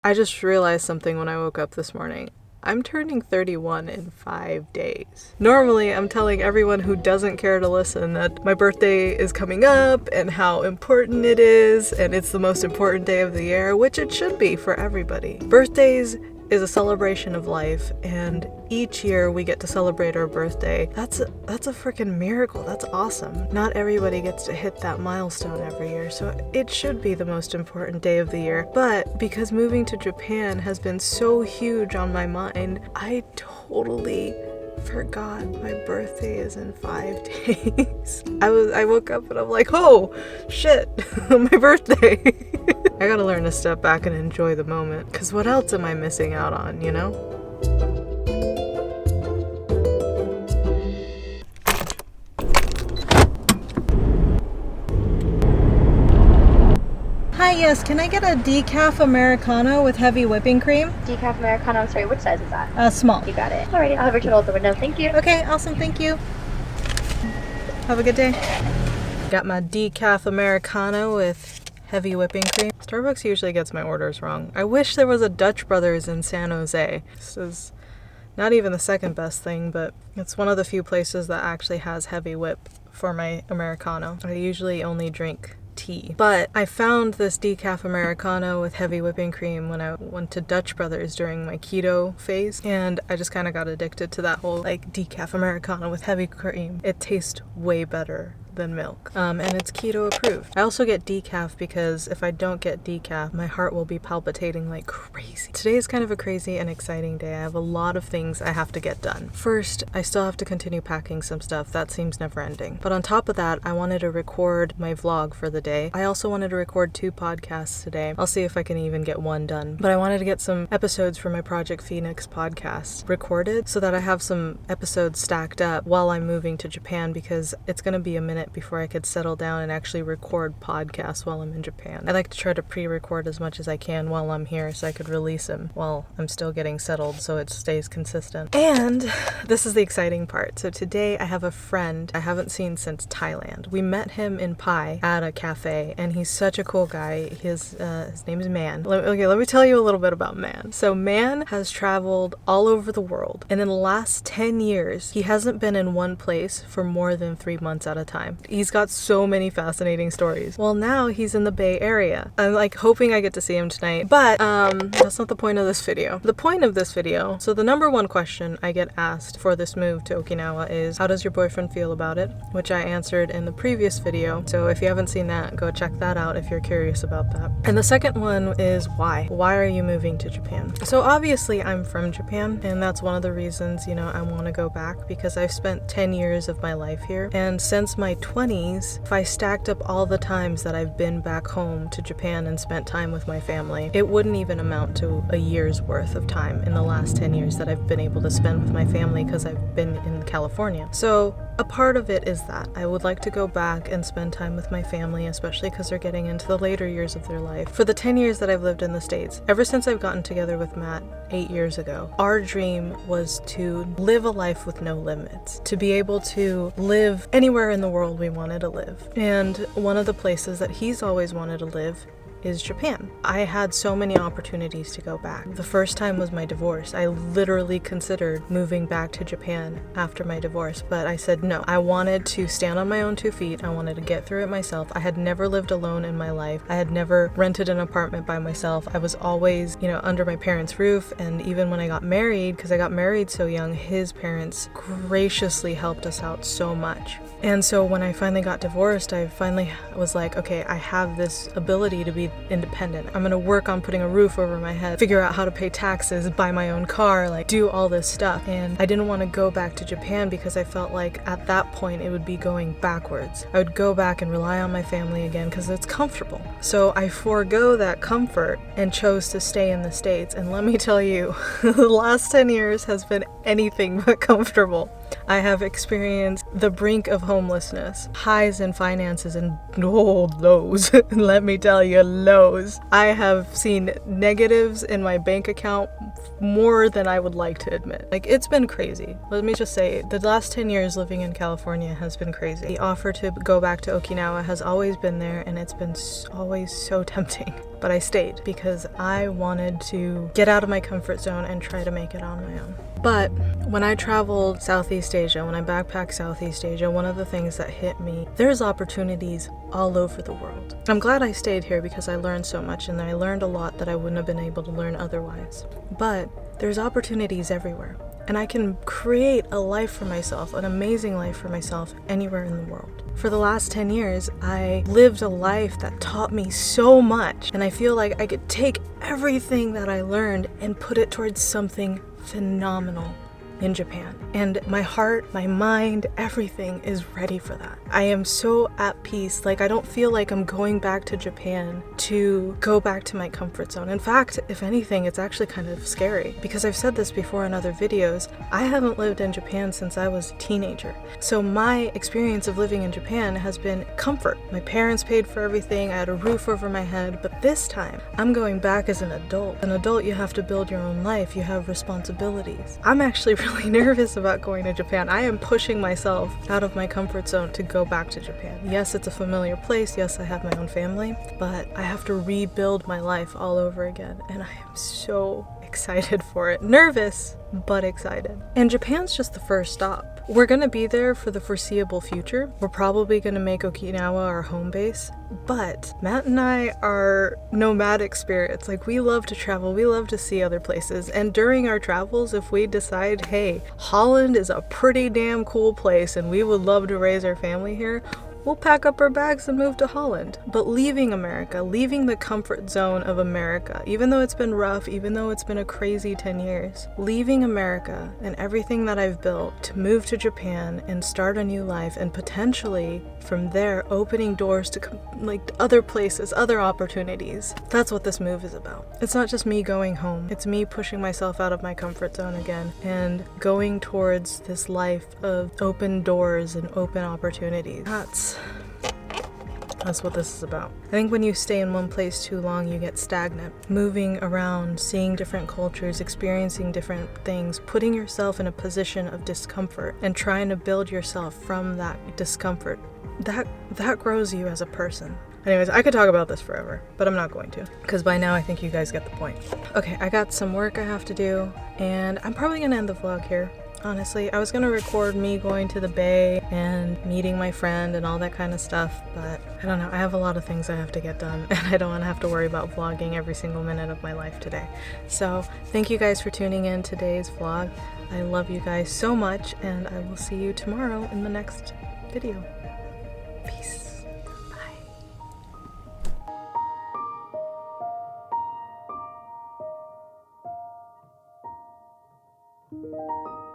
I just realized something when I woke up this morning. I'm turning 31 in 5 days. Normally, I'm telling everyone who doesn't care to listen that my birthday is coming up and how important it is, and it's the most important day of the year, which it should be for everybody. Birthdays is a celebration of life, and each year we get to celebrate our birthday. That's a freaking miracle. That's awesome. Not everybody gets to hit that milestone every year, so it should be the most important day of the year. But because moving to Japan has been so huge on my mind, I totally forgot my birthday is in 5 days. I woke up and I'm like, oh shit, my birthday. I gotta learn to step back and enjoy the moment, because what else am I missing out on, you know? Hi, yes, can I get a decaf Americano with heavy whipping cream? Decaf Americano, I'm sorry, which size is that? Small. You got it. Alrighty, I'll have your total at the window. Thank you. Okay, awesome, thank you. Have a good day. Got my decaf Americano with heavy whipping cream. Starbucks usually gets my orders wrong. I wish there was a Dutch Brothers in San Jose. This is not even the second best thing, but it's one of the few places that actually has heavy whip for my Americano. I usually only drink tea. But I found this decaf Americano with heavy whipping cream when I went to Dutch Brothers during my keto phase, and I just kind of got addicted to that whole like decaf Americano with heavy cream. It tastes way better than milk, and it's keto approved. I also get decaf because if I don't get decaf, my heart will be palpitating like crazy. Today is kind of a crazy and exciting day. I have a lot of things I have to get done. First, I still have to continue packing some stuff. That seems never ending. But on top of that, I wanted to record my vlog for the day. I also wanted to record 2 podcasts today. I'll see if I can even get one done. But I wanted to get some episodes for my Project Phoenix podcast recorded so that I have some episodes stacked up while I'm moving to Japan, because it's going to be a minute before I could settle down and actually record podcasts while I'm in Japan. I like to try to pre-record as much as I can while I'm here so I could release them while I'm still getting settled so it stays consistent. And this is the exciting part. So today I have a friend I haven't seen since Thailand. We met him in Pai at a cafe, and he's such a cool guy. His name is Man. Let me tell you a little bit about Man. So Man has traveled all over the world, and in the last 10 years he hasn't been in one place for more than 3 months at a time. He's got so many fascinating stories. Well, now he's in the Bay Area. I'm like hoping I get to see him tonight, but that's not the point of this video. The point of this video, so the number one question I get asked for this move to Okinawa is, how does your boyfriend feel about it? Which I answered in the previous video. So if you haven't seen that, go check that out if you're curious about that. And the second one is why? Why are you moving to Japan? So obviously I'm from Japan, and that's one of the reasons, you know, I want to go back, because I've spent 10 years of my life here. And since my 20s, if I stacked up all the times that I've been back home to Japan and spent time with my family, it wouldn't even amount to a year's worth of time in the last 10 years that I've been able to spend with my family, because I've been in California. So a part of it is that I would like to go back and spend time with my family, especially because they're getting into the later years of their life. For the 10 years that I've lived in the States, ever since I've gotten together with Matt 8 years ago, our dream was to live a life with no limits, to be able to live anywhere in the world we wanted to live. And one of the places that he's always wanted to live is Japan. I had so many opportunities to go back. The first time was my divorce. I literally considered moving back to Japan after my divorce, but I said no. I wanted to stand on my own 2 feet. I wanted to get through it myself. I had never lived alone in my life. I had never rented an apartment by myself. I was always, you know, under my parents' roof. And even when I got married, because I got married so young, his parents graciously helped us out so much. And so when I finally got divorced, I finally was like, okay, I have this ability to be independent. I'm gonna work on putting a roof over my head, figure out how to pay taxes, buy my own car, like do all this stuff. And I didn't want to go back to Japan because I felt like at that point it would be going backwards. I would go back and rely on my family again because it's comfortable. So I forego that comfort and chose to stay in the States. And let me tell you, the last 10 years has been anything but comfortable. I have experienced the brink of homelessness, highs in finances, and lows. Let me tell you, lows. I have seen negatives in my bank account more than I would like to admit. Like, it's been crazy. Let me just say, the last 10 years living in California has been crazy. The offer to go back to Okinawa has always been there, and it's been always so tempting. But I stayed because I wanted to get out of my comfort zone and try to make it on my own. But when I traveled Southeast Asia, when I backpacked Southeast Asia, one of the things that hit me, there's opportunities all over the world. I'm glad I stayed here because I learned so much, and I learned a lot that I wouldn't have been able to learn otherwise. But there's opportunities everywhere, and I can create a life for myself, an amazing life for myself, anywhere in the world. For the last 10 years, I lived a life that taught me so much, and I feel like I could take everything that I learned and put it towards something phenomenal in Japan. And my heart, my mind, everything is ready for that. I am so at peace. Like, I don't feel like I'm going back to Japan to go back to my comfort zone. In fact, if anything, it's actually kind of scary because I've said this before in other videos. I haven't lived in Japan since I was a teenager. So my experience of living in Japan has been comfort. My parents paid for everything. I had a roof over my head. But this time, I'm going back as an adult. An adult, you have to build your own life. You have responsibilities. I'm actually really nervous about going to Japan. I am pushing myself out of my comfort zone to go back to Japan. Yes, it's a familiar place. Yes, I have my own family, but I have to rebuild my life all over again, and I am so excited for it. Nervous, but excited. And Japan's just the first stop. We're gonna be there for the foreseeable future. We're probably gonna make Okinawa our home base, but Matt and I are nomadic spirits. Like, we love to travel, we love to see other places, and during our travels, if we decide, hey, Holland is a pretty damn cool place and we would love to raise our family here, we'll pack up our bags and move to Holland. But leaving America, leaving the comfort zone of America, even though it's been rough, even though it's been a crazy 10 years, leaving America and everything that I've built to move to Japan and start a new life, and potentially from there opening doors to like other places, other opportunities. That's what this move is about. It's not just me going home. It's me pushing myself out of my comfort zone again and going towards this life of open doors and open opportunities. That's what this is about. I think when you stay in one place too long, you get stagnant. Moving around, seeing different cultures, experiencing different things, putting yourself in a position of discomfort and trying to build yourself from that discomfort, that grows you as a person. Anyways, I could talk about this forever, but I'm not going to, because by now I think you guys get the point. Okay, I got some work I have to do, and I'm probably gonna end the vlog here. Honestly, I was gonna record me going to the bay and meeting my friend and all that kind of stuff, but I don't know, I have a lot of things I have to get done, and I don't want to have to worry about vlogging every single minute of my life today. So thank you guys for tuning in today's vlog. I love you guys so much, and I will see you tomorrow in the next video. Peace. Bye.